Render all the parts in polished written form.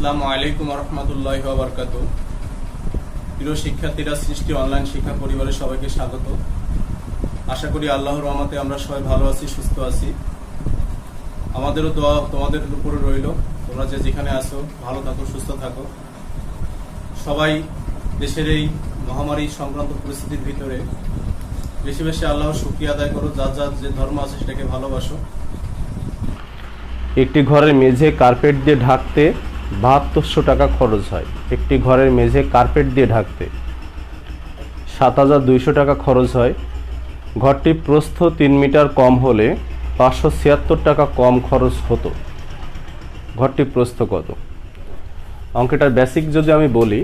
আসসালামু আলাইকুম রহমতুল্লাহি ওয়া বারাকাতুহু। প্রিয় শিক্ষার্থীরা, সৃষ্টি অনলাইন শিক্ষা পরিবারে সবাইকে স্বাগত। আশা করি আল্লাহর রহমতে আমরা সবাই ভালো আছি, সুস্থ আছি। আমাদেরও দোয়া তোমাদের উপরে রইল। তোমরা যে যেখানে আছো ভালো থাকো, সুস্থ থাকো। সবাই দেশের এই মহামারী সংক্রান্ত পরিস্থিতির ভিতরে বেশি বেশি আল্লাহর শুকরিয়া আদায় করো। যার যার যে ধর্ম আছে সেটাকে ভালোবাসো। একটি ঘরের মেঝে কার্পেট দিয়ে ঢাকতে ৭২০০ টাকা খরচ হয়। একটি ঘরের মেঝে কার্পেট দিয়ে ঢাকতে ৭২০০ টাকা খরচ হয়। ঘরটি প্রস্থ ৩ মিটার কম হলে ৫৭৬ টাকা কম খরচ হতো। ঘরটি প্রস্থ কত? অঙ্কটার বেসিক যদি আমি বলি,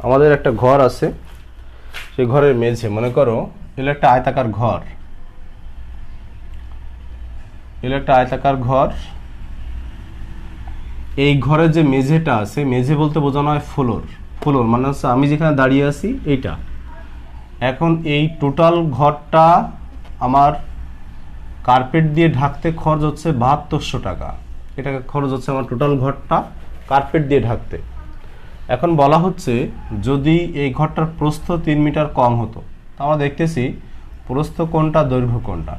আমাদের একটা ঘর আছে, সেই ঘরের মেঝে মনে করো এলো একটা আয়তাকার ঘর, এই ঘরের যে মেঝেটা আছে, মেঝে বলতে বোঝানো হয় ফ্লোর মানে হচ্ছে আমি যেখানে দাঁড়িয়ে আছি এইটা। এখন এই টোটাল ঘরটা আমার কার্পেট দিয়ে ঢাকতে খরচ হচ্ছে ৭২০০ টাকা। এটা খরচ হচ্ছে আমার টোটাল ঘরটা কার্পেট দিয়ে ঢাকতে। এখন বলা হচ্ছে যদি এই ঘরটার প্রস্থ ৩ মিটার কম হতো, তো আমরা দেখতেছি প্রস্থ কোনটা দৈর্ঘ্য কোনটা।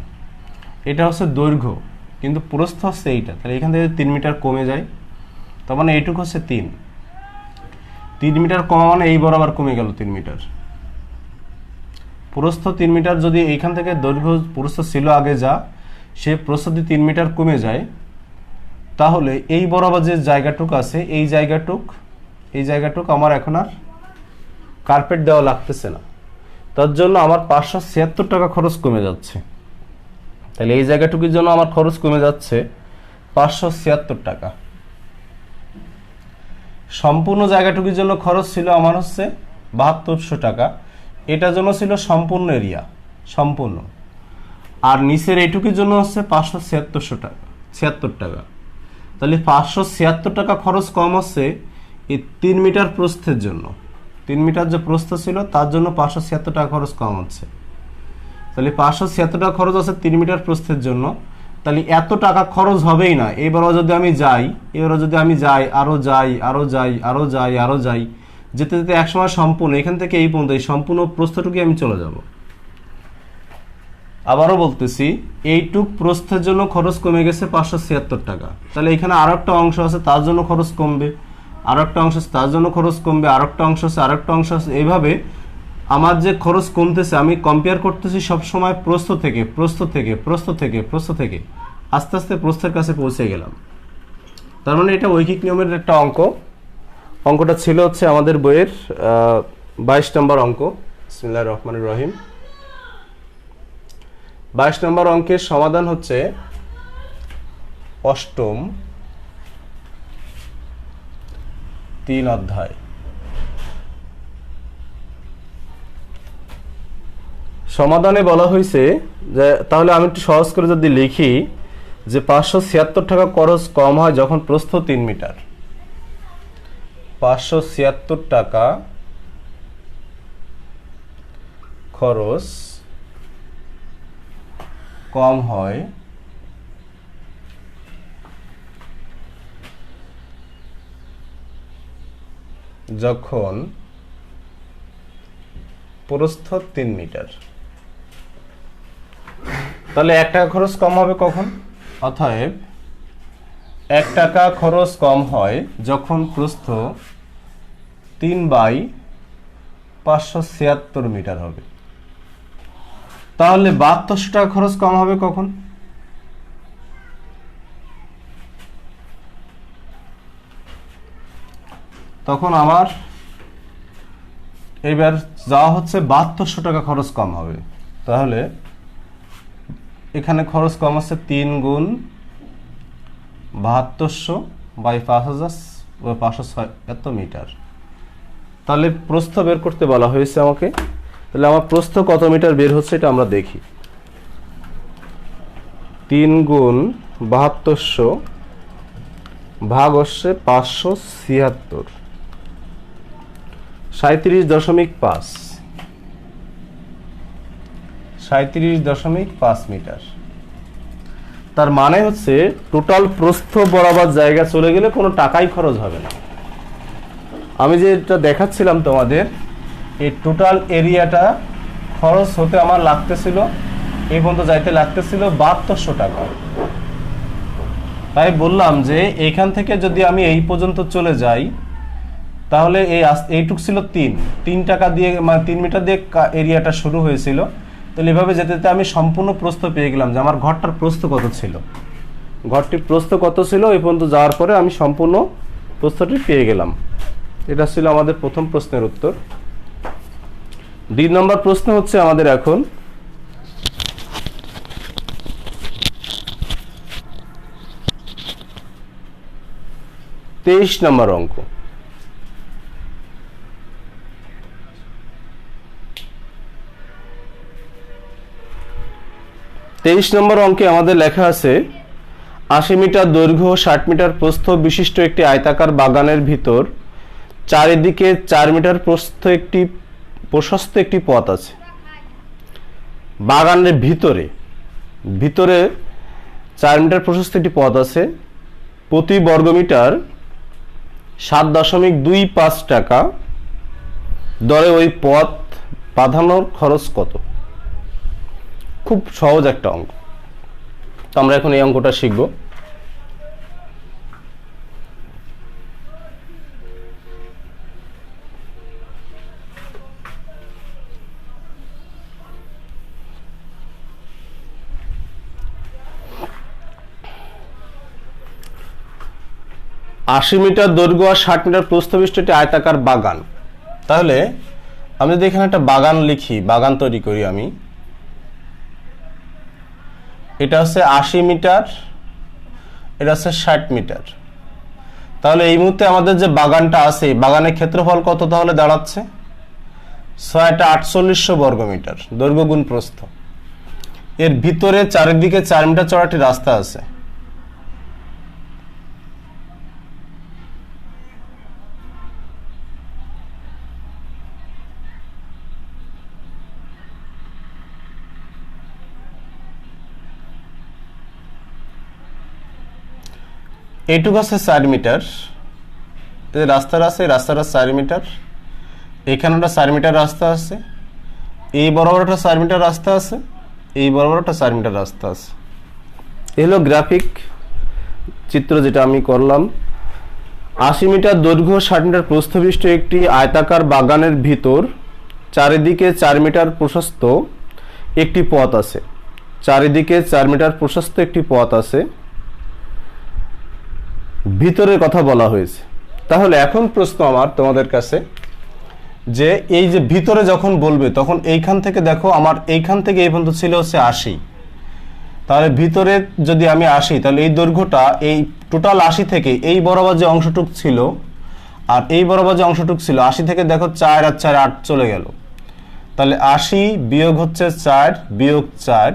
এটা হচ্ছে দৈর্ঘ্য, কিন্তু প্রস্থ হচ্ছে এইটা। তাহলে এখান থেকে ৩ মিটার কমে যায়, তার মানে এইটুকু হচ্ছে ৩ মিটার কমা মানে এই বরাবর কমে গেল ৩ মিটার। প্রস্থ ৩ মিটার যদি এইখান থেকে দৈর্ঘ্য প্রস্থ ছিল আগে যা, সে প্রস্থ যদি ৩ মিটার কমে যায়, তাহলে এই বরাবর যে জায়গাটুক আছে এই জায়গাটুক আমার এখন আর কার্পেট দেওয়া লাগতেছে না। তার জন্য আমার ৫৭৬ টাকা খরচ কমে যাচ্ছে। তাহলে এই জায়গাটুকুর জন্য আমার খরচ কমে যাচ্ছে ৫৭৬ টাকা। সম্পূর্ণ জায়গাটুকুর জন্য খরচ ছিল আমার হচ্ছে ৭২০০ টাকা। এটার জন্য ছিল সম্পূর্ণ এরিয়া, সম্পূর্ণ। আর নিচের এইটুকুর জন্য হচ্ছে ৫৭৬ টাকা। তাহলে ৫৭৬ টাকা খরচ কম হচ্ছে এই ৩ মিটার প্রস্থের জন্য। ৩ মিটার যে প্রস্থ ছিল তার জন্য ৫৭৬ টাকা খরচ কম হচ্ছে। তাহলে ৫৭৬ টাকা খরচ আছে ৩ মিটার প্রস্থের জন্য। তাহলে এত টাকা খরচ হবেই না। এবারও যদি আমি যাই আরো যাই যেতে যেতে একসময় সম্পূর্ণ এখান থেকে এই পর্যন্ত এই সম্পূর্ণ প্রস্থটুকু আমি চলে যাব। আবারও বলতেছি, এইটুক প্রস্থের জন্য খরচ কমে গেছে ৫৭৬ টাকা। তাহলে এখানে আরো একটা অংশ আছে, তার জন্য খরচ কমবে, আরো একটা অংশ আছে তার জন্য খরচ কমবে, আরো একটা অংশ আছে আরো একটা অংশ আছে। এইভাবে আমার যে খরচ কমতেছে, আমি কম্পেয়ার করতেছি সবসময় প্রস্থ থেকে আস্তে আস্তে প্রস্থের কাছে পৌঁছে গেলাম। তার মানে এটা ঐকিক নিয়মের একটা অঙ্কটা ছিল হচ্ছে আমাদের বইয়ের ২২ নম্বর অঙ্ক। বিসমিল্লাহির রহমানির রহিম। ২২ নম্বর অঙ্কের সমাধান হচ্ছে অষ্টম ৩ অধ্যায়। সমাধানে বলা হয়েছে যে, তাহলে আমি একটু সহজ করে যদি লিখি যে ৫৭৬ টাকা খরচ কম হয় যখন প্রস্থ ৩ মিটার। ৫৭৬ টাকা খরচ কম হয় যখন প্রস্থ ৩ মিটার। তাহলে ১ টাকা খরচ কম হবে কখন? অতএব ১ টাকা খরচ কম হয় যখন প্রস্থ ৩/৫৭৬ মিটার হবে। তাহলে ৭২০০ টাকা খরচ কম হবে কখন? তখন আমার এবার যাওয়া হচ্ছে ৭২০০ টাকা খরচ কম হবে। তাহলে এখানে খরচ কম আছে ৩ গুণ ৭২০০/৫০০ মিটার। তাহলে প্রস্থ বের করতে বলা হয়েছে আমাকে। তাহলে আমার প্রস্থ কত মিটার বের হচ্ছে এটা আমরা দেখি। ৩ গুণ ৭২০০ ভাগ হচ্ছে ৫৭৬, ৩৭.৫ 37.5 মিটার। তার মানে হচ্ছে টোটাল প্রস্থ বরাবর জায়গা চলে গেলে কোনো টাকাই খরচ হবে না। আমি যেটা দেখাচ্ছিলাম তোমাদের, এই টোটাল এরিয়াটা খরচ হতে আমার লাগতেছিল, এই পর্যন্ত যাইতে লাগতেছিল 7200 টাকা। তাই বললাম যে এইখান থেকে যদি আমি এই পর্যন্ত চলে যাই, তাহলে এইটুক ছিল 3 টাকা দিয়ে, মানে 3 মিটার দিয়ে এরিয়াটা শুরু হয়েছিল। তাহলে এভাবে যেতে যেতে আমি সম্পূর্ণ প্রস্থ পেয়ে গেলাম যে আমার ঘরটার প্রস্থ কত ছিল। ঘরটির প্রস্থ কত ছিল এই পর্যন্ত যাওয়ার পরে আমি সম্পূর্ণ প্রস্থটি পেয়ে গেলাম। এটা ছিল আমাদের প্রথম প্রশ্নের উত্তর। 2 নম্বর প্রশ্ন হচ্ছে আমাদের এখন, তেইশ নম্বর অঙ্ক। 23 নম্বর অঙ্কে আমাদের লেখা আছে 80 মিটার দৈর্ঘ্য 60 মিটার প্রস্থ বিশিষ্ট একটি আয়তাকার বাগানের ভিতর চারিদিকে 4 মিটার প্রশস্ত একটি পথ আছে। বাগানের ভিতরে 4 মিটার প্রশস্ত একটি পথ আছে। প্রতি বর্গমিটার 7.25 টাকা দরে ওই পথ বাঁধানোর খরচ কত? খুব সহজ একটা অঙ্ক। তো আমরা এখন এই অঙ্কটা শিখব। আশি মিটার দৈর্ঘ্য আর 60 মিটার প্রস্থবিষ্ট একটি আয়তাকার বাগান। তাহলে আমি যদি এখানে একটা বাগান লিখি, বাগান তৈরি করি আমি, এটা হচ্ছে 80 মিটার, এটা হচ্ছে 60 মিটার। তাহলে এই মুহূর্তে আমাদের যে বাগানটা আছে, বাগানের ক্ষেত্রফল কত তাহলে দাঁড়াচ্ছে? 4800 বর্গমিটার দৈর্ঘ্য গুণ প্রস্থ। এর ভিতরে চারিদিকে 4 মিটার চওড়া একটি রাস্তা আছে। এইটুকু আছে 4 মিটার রাস্তার আছে, রাস্তাটা 4 মিটার, এখানে একটা 4 মিটার রাস্তা আছে, এই বরাবর একটা 4 মিটার রাস্তা আছে, এই বরাবর একটা 4 মিটার রাস্তা আছে। এই হলো গ্রাফিক চিত্র যেটা আমি করলাম। 80 মিটার দৈর্ঘ্য 60 মিটার প্রস্থবিষ্ট একটি আয়তাকার বাগানের ভিতর চারিদিকে 4 মিটার প্রশস্ত একটি পথ আছে। চারিদিকে 4 মিটার প্রশস্ত একটি পথ আছে, ভিতরের কথা বলা হয়েছে। তাহলে এখন প্রশ্ন আমার তোমাদের কাছে, যে এই যে ভিতরে যখন বলবে তখন এইখান থেকে দেখো, আমার এইখান থেকে এই পর্যন্ত ছিল হচ্ছে 80। তাহলে ভিতরে যদি আমি আসি, তাহলে এই দৈর্ঘ্যটা এই টোটাল 80 থেকে এই বরাবর যে অংশটুক ছিল আর এই বরাবর যে অংশটুক ছিল, 80 থেকে দেখো 4 আর 4 8 চলে গেল। তাহলে 80 বিয়োগ হচ্ছে 4 বিয়োগ 4,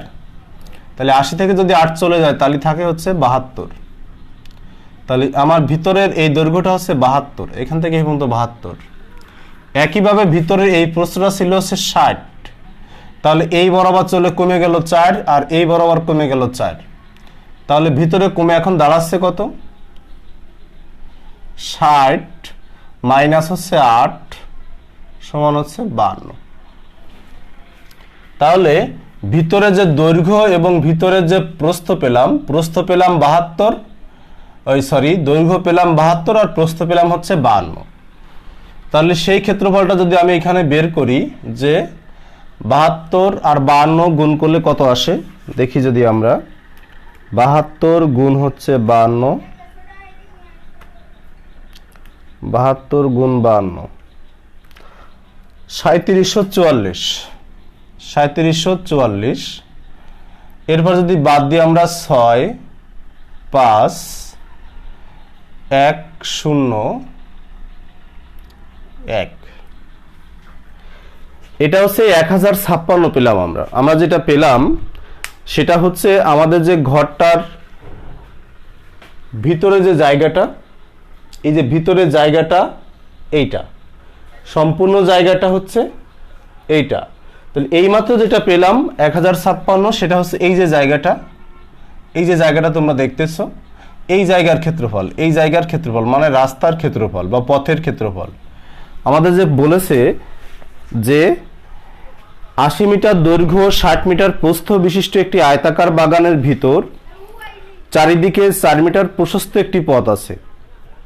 তাহলে 80 থেকে যদি 8 চলে যায় তাহলে থাকে হচ্ছে 72। তাহলে আমার ভিতরের এই দৈর্ঘ্যটা হচ্ছে 72, এখান থেকে এই পর্যন্ত 72। একইভাবে ভিতরের এই প্রস্থটা ছিল হচ্ছে 60, তাহলে এই বরাবর চলে কমে গেল 4 আর এই বরাবর কমে গেল 4। তাহলে ভিতরে কমে এখন দাঁড়াচ্ছে কত? 60 মাইনাস হচ্ছে 8 সমান হচ্ছে 52। তাহলে ভিতরে যে দৈর্ঘ্য এবং ভিতরে যে প্রস্থ পেলাম 72, দৈর্ঘ্য পেলাম 72 আর প্রস্থ পেলাম হচ্ছে 52। তাহলে সেই ক্ষেত্রফলটা যদি আমি এখানে বের করি, যে 72 আর 52 গুণ করলে কত আসে দেখি। যদি আমরা 72 গুণ হচ্ছে 52, 72 গুণ 52 3744। এরপর যদি বাদ দিয়ে আমরা 6 5 1 0 1, এটা হচ্ছে 1056 পেলাম। আমরা যেটা পেলাম সেটা হচ্ছে আমাদের যে ঘরটার ভিতরে যে জায়গাটা, এই যে ভিতরের জায়গাটা এইটা, সম্পূর্ণ জায়গাটা হচ্ছে এইটা। তাহলে এইমাত্র যেটা পেলাম 1056, সেটা হচ্ছে এই যে জায়গাটা, এই যে জায়গাটা তোমরা দেখতেছো, এই জায়গার ক্ষেত্রফল, এই জায়গার ক্ষেত্রফল মানে রাস্তার ক্ষেত্রফল বা পথের ক্ষেত্রফল। আমাদের যে বলেছে যে 80 মিটার দৈর্ঘ্য 60 মিটার প্রস্থ বিশিষ্ট একটি আয়তাকার বাগানের ভিতর চারিদিকে 4 মিটার প্রশস্ত একটি পথ আছে।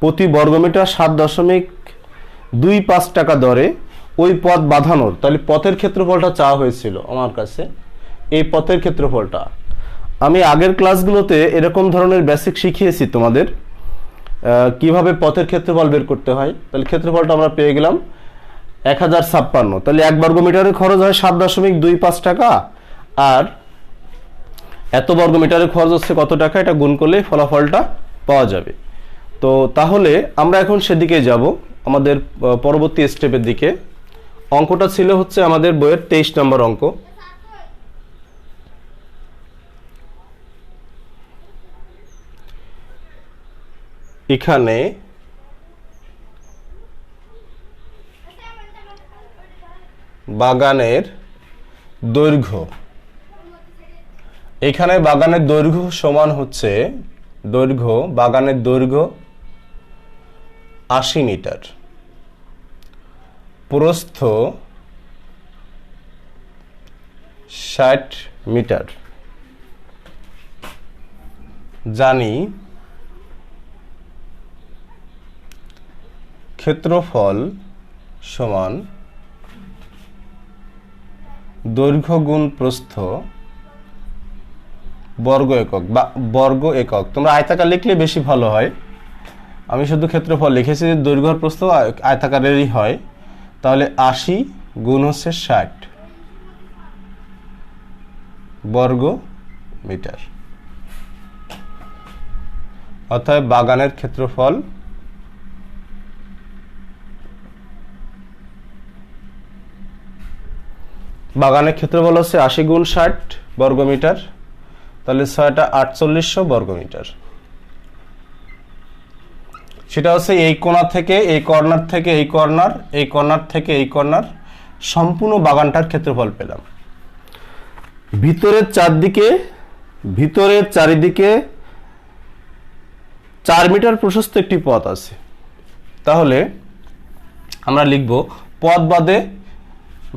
প্রতি বর্গমিটার 7.25 টাকা দরে ওই পথ বাঁধানোর, তাহলে পথের ক্ষেত্রফলটা চাওয়া হয়েছিল আমার কাছে, এই পথের ক্ষেত্রফলটা। আমি আগের ক্লাসগুলোতে এরকম ধরনের বেসিক শিখিয়েছি তোমাদের কিভাবে পথের ক্ষেত্রফল বের করতে হয়। তাহলে ক্ষেত্রফলটা আমরা পেয়ে গেলাম 1056। তাহলে 1 বর্গমিটারের খরচ হয় 7.25 টাকা, আর এত বর্গমিটারের খরচ হচ্ছে কত টাকা, এটা গুণ করলে ফলাফলটা পাওয়া যাবে। তো তাহলে আমরা এখন সেদিকে যাব, আমাদের পরবর্তী স্টেপের দিকে। অঙ্কটা ছিল হচ্ছে আমাদের বইয়ের 23 নম্বর অঙ্ক। এখানে বাগানের দৈর্ঘ্য, এখানে বাগানের দৈর্ঘ্য সমান হচ্ছে বাগানের দৈর্ঘ্য 80 মিটার, প্রস্থ 60 মিটার। জানি ক্ষেত্রফল সমান দৈর্ঘ্য গুণ প্রস্থ বর্গ একক বা বর্গ একক। তোমরা আয়তাকার লিখলে বেশি ভালো হয়, আমি শুধু ক্ষেত্রফল লিখেছি, যে দৈর্ঘ্য প্রস্থ আয়তাকারেরই হয়। তাহলে 80 গুণ হচ্ছে 60 বর্গ মিটার। অর্থাৎ বাগানের ক্ষেত্রফল হচ্ছে 80 গুণ 60 বর্গমিটার। তাহলে 6টা 4800 বর্গমিটার। সেটা হচ্ছে এই কোণা থেকে এই কর্নার থেকে এই কর্নার, এই কর্নার থেকে এই কর্নার, সম্পূর্ণ বাগানটার ক্ষেত্রফল পেলাম। ভিতরের চারিদিকে 4 মিটার প্রশস্ত একটি পথ আছে। তাহলে আমরা লিখব পথ বাদে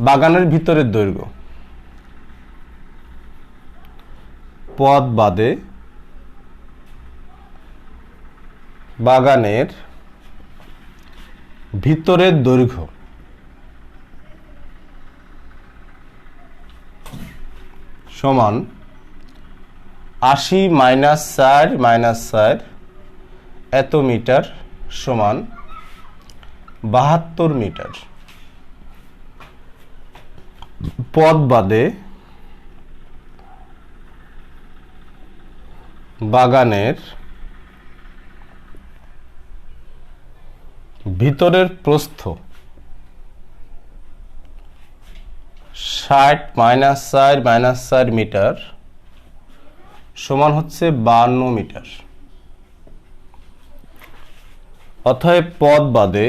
বাগানের ভিতরের দৈর্ঘ্য, পথ বাদে বাগানের ভিতরের দৈর্ঘ্য সমান 80 - 4 এত মিটার সমান 72 মিটার। পথ বাদে বাগানের ভিতরের প্রস্থ 60 - 4 মিটার সমান হচ্ছে 52 মিটার। অতএব পথ বাদে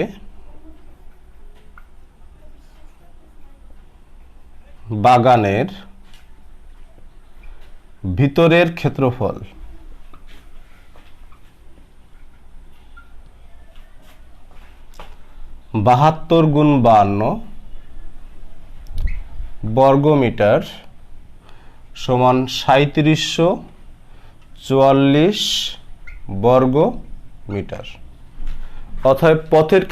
বাগানের ভিতরের ক্ষেত্রফল 72 গুণ 52 বর্গমিটার সমান 3744 বর্গ মিটার। অতএব পথের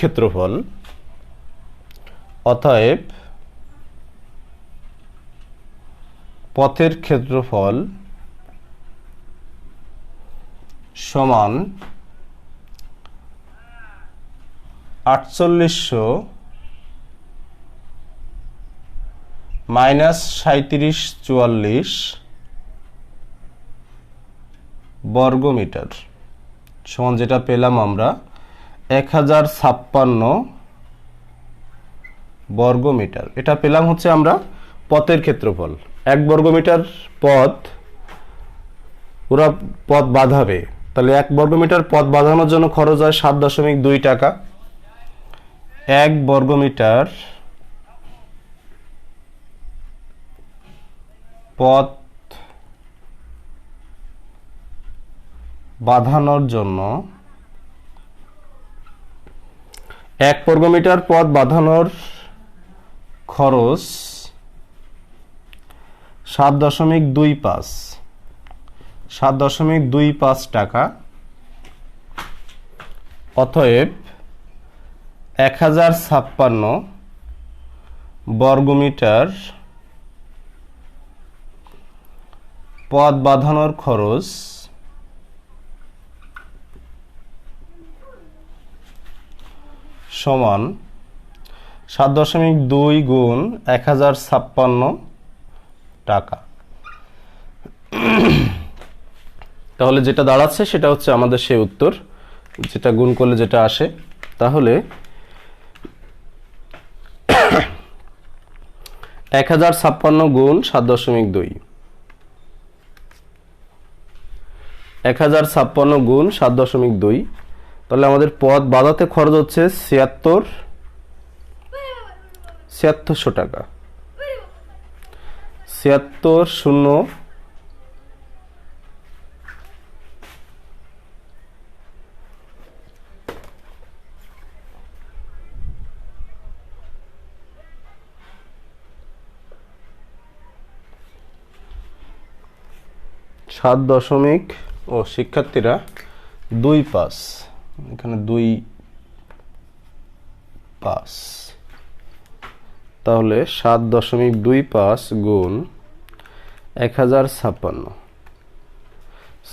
ক্ষেত্রফল সমান 4800 - 3744 বর্গ মিটার সমান, যেটা পেলাম আমরা 1056 বর্গ মিটার। এটা পেলাম হচ্ছে আমরা পথের ক্ষেত্রফল। 1 বর্গমিটার পথ ওরা পথ বাঁধাবে, তাহলে 1 বর্গমিটার পথ বাঁধানোর জন্য খরচ হয় 7.2 টাকা। 1 বর্গমিটার পথ বাঁধানোর জন্য 1 বর্গমিটার পথ বাঁধানোর খরচ 7.25 টাকা। অতএব 1056 বর্গমিটার পথ বাঁধানোর খরচ সমান 7.2 গুণ 1056 টাকা। তাহলে যেটা দাঁড়াচ্ছে সেটা হচ্ছে আমাদের সেই উত্তর, যেটা গুণ করলে যেটা আসে। তাহলে 1056 গুণ 7.2, 1056 গুণ 7.2, তাহলে আমাদের পথ বাঁধাতে খরচ হচ্ছে 7600 টাকা। 76 7 ও শিক্ষার্থীরা 25, এখানে 25, তাহলে 7.25 গুণ 1056,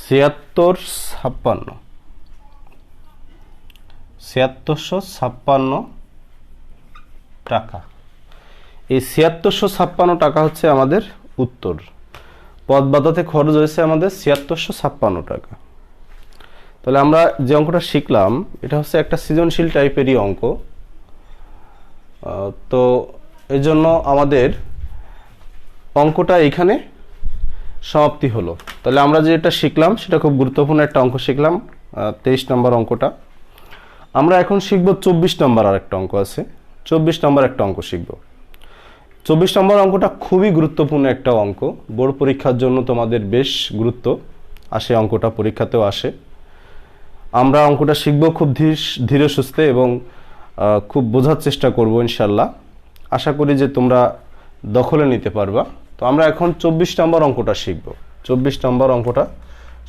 7656 টাকা। এই 7656 টাকা হচ্ছে আমাদের উত্তর। পথ বাঁধাতে খরচ হয়েছে আমাদের 7656 টাকা। তাহলে আমরা যে অঙ্কটা শিখলাম এটা হচ্ছে একটা সৃজনশীল টাইপেরই অঙ্ক। তো এই জন্য আমাদের অঙ্কটা এখানে সমাপ্তি হলো। তাহলে আমরা যেটা শিখলাম সেটা খুব গুরুত্বপূর্ণ একটা অঙ্ক শিখলাম, 23 নম্বর অঙ্কটা। আমরা এখন শিখব 24 নম্বর আর একটা অঙ্ক আছে, 24 নম্বর একটা অঙ্ক শিখব। 24 নম্বর অঙ্কটা খুবই গুরুত্বপূর্ণ একটা অঙ্ক, বোর্ড পরীক্ষার জন্য তোমাদের বেশ গুরুত্ব আসে, অঙ্কটা পরীক্ষাতেও আসে। আমরা অঙ্কটা শিখব খুব ধীরে সুস্থে এবং খুব বোঝার চেষ্টা করব ইনশাল্লাহ। আশা করি যে তোমরা দখলে নিতে পারবা। তো আমরা এখন 24 নম্বর অঙ্কটা শিখব। 24 নম্বর অঙ্কটা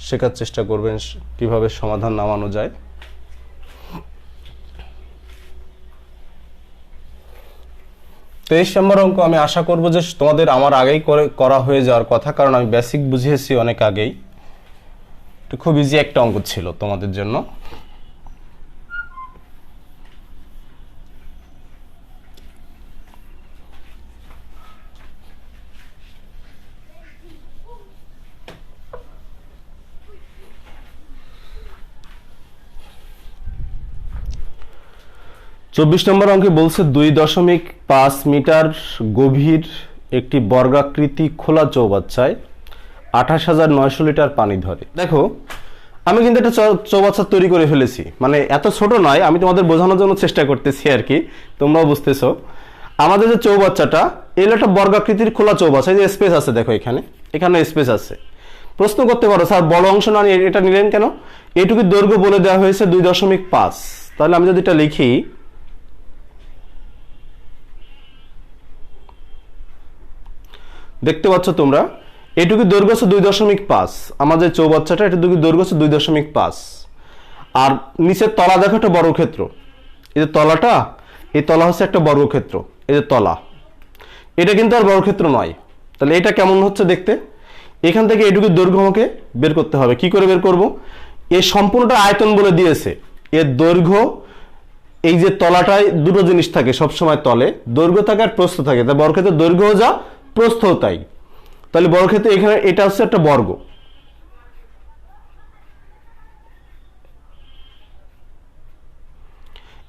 শেখার চেষ্টা করবেন কিভাবে সমাধান নামানো যায়। তেইশ নম্বর অঙ্ক আমি আশা করব যে তোমাদের আমার আগেই করা হয়ে যাওয়ার কথা, কারণ আমি বেসিক বুঝিয়েছি অনেক আগেই। খুব ইজি একটা অঙ্ক ছিল তোমাদের জন্য। চব্বিশ নম্বর অঙ্কে বলছে 2.5 মিটার গভীর একটি বর্গাকৃতি খোলা চৌবাচ্চায় 28,900 লিটার পানি ধরে। দেখো আমি কিন্তু একটা চৌবাচ্চা তৈরি করে ফেলেছি, মানে এত ছোট নয়, আমি তোমাদের বোঝানোর জন্য চেষ্টা করতেছি আর কি, তোমরাও বুঝতেছো। আমাদের যে চৌবাচ্চাটা এর একটা বর্গাকৃতির খোলা চৌবাচ্চা, যে স্পেস আছে দেখো এখানে স্পেস আছে। প্রশ্ন করতে পারো স্যার বড় অংশ না এটা নিলেন কেন? এটুকু দৈর্ঘ্য বলে দেওয়া হয়েছে 2.5। তাহলে আমি যদি এটা লিখি, দেখতে পাচ্ছ তোমরা এটুকু দৈর্ঘ্য হচ্ছে 2.5, আমাদের চৌবাচ্চাটা এটুকু দৈর্ঘ্য হচ্ছে 2.5। আর নিচের তলা দেখো একটা বর্গক্ষেত্র, এই যে তলাটা, এই তলা হচ্ছে একটা বর্গক্ষেত্র, এই যে তলা, এটা কিন্তু আর বর্গক্ষেত্র নয়। তাহলে এটা কেমন হচ্ছে দেখতে? এখান থেকে এটুকু দৈর্ঘ্য আমাকে বের করতে হবে। কি করে বের করব? এই সম্পূর্ণটা আয়তন বলে দিয়েছে, এর দৈর্ঘ্য, এই যে তলাটায় দুটো জিনিস থাকে সবসময়, তলে দৈর্ঘ্য থাকে আর প্রস্থ থাকে। তা বর্গক্ষেত্রের দৈর্ঘ্য যা প্রস্থ তাই। তাহলে বর্গক্ষেত্রে এখানে এটা হচ্ছে একটা বর্গ,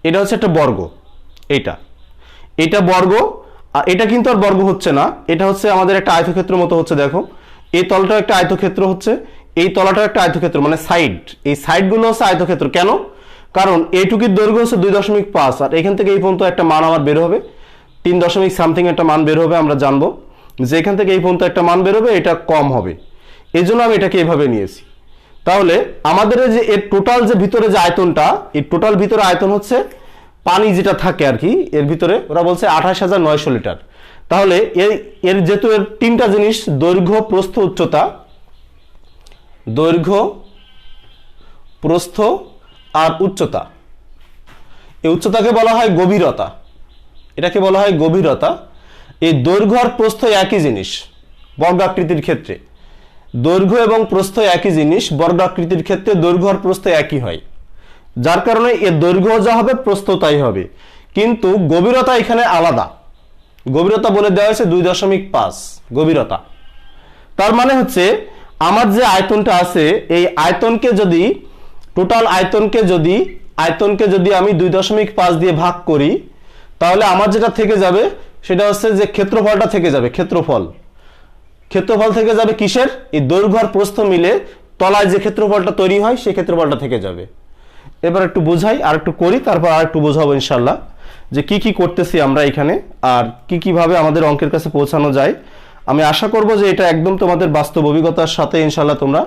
এটা হচ্ছে একটা বর্গ, এটা বর্গ। আর এটা কিন্তু আর বর্গ হচ্ছে না, এটা হচ্ছে আমাদের একটা আয়তক্ষেত্র মতো হচ্ছে। দেখো এই তলটা একটা আয়তক্ষেত্র হচ্ছে, এই তলাটা একটা আয়তক্ষেত্র, মানে সাইড, এই সাইডগুলো হচ্ছে আয়তক্ষেত্র। কেন? কারণ এইটুকুর দৈর্ঘ্য হচ্ছে 2.5, আর এখান থেকে এই পর্যন্ত একটা মান আমার বের হবে, 3 সামথিং একটা মান বের হবে। আমরা জানবো যে এখান থেকে এই পর্যন্ত একটা মান বের হবে, এটা কম হবে, এই জন্য আমি এটাকে এইভাবে নিয়েছি। তাহলে আমাদের যে এর টোটাল যে ভিতরে যে আয়তনটা, এই টোটাল ভিতরে আয়তন হচ্ছে পানি যেটা থাকে আর কি এর ভিতরে, ওরা বলছে 28,900 লিটার। তাহলে এর যেহেতু এর তিনটা জিনিস, দৈর্ঘ্য, প্রস্থ, উচ্চতা, দৈর্ঘ্য, প্রস্থ আর উচ্চতা। এই উচ্চতাকে বলা হয় গভীরতা, এটাকে বলা হয় গভীরতা। এই দৈর্ঘ্য আর প্রস্থ একই জিনিস বর্গাকৃতির ক্ষেত্রে, দৈর্ঘ্য এবং প্রস্থ একই জিনিস, বর্গাকৃতির ক্ষেত্রে দৈর্ঘ্য আর প্রস্থ একই হয়, যার কারণে এর দৈর্ঘ্য যা হবে প্রস্থ তাই হবে। কিন্তু গভীরতা এখানে আলাদা, গভীরতা বলে দেওয়া হয়েছে 2.5 গভীরতা। তার মানে হচ্ছে আমার যে আয়তনটা আছে এই আয়তনকে যদি, টোটাল আয়তনকে যদি আমি 2.5 দিয়ে ভাগ করি, তাহলে আমার যেটা থেকে যাবে সেটা হচ্ছে যে ক্ষেত্রফলটা থেকে যাবে। ক্ষেত্রফল থেকে যাবে কিসের? এই দৈর্ঘ্য আর প্রস্থ মিলে তলায় যে ক্ষেত্রফলটা তৈরি হয় সেই ক্ষেত্রফলটা থেকে যাবে। এবার একটু বোঝাই আর একটু করি, তারপর আর একটু বোঝাবো ইনশাল্লাহ যে কি কি করতেছি আমরা এখানে আর কি কিভাবে আমাদের অঙ্কের কাছে পৌঁছানো যায়। আমি আশা করব যে এটা একদম তোমাদের বাস্তব অভিজ্ঞতার সাথে ইনশাল্লাহ তোমরা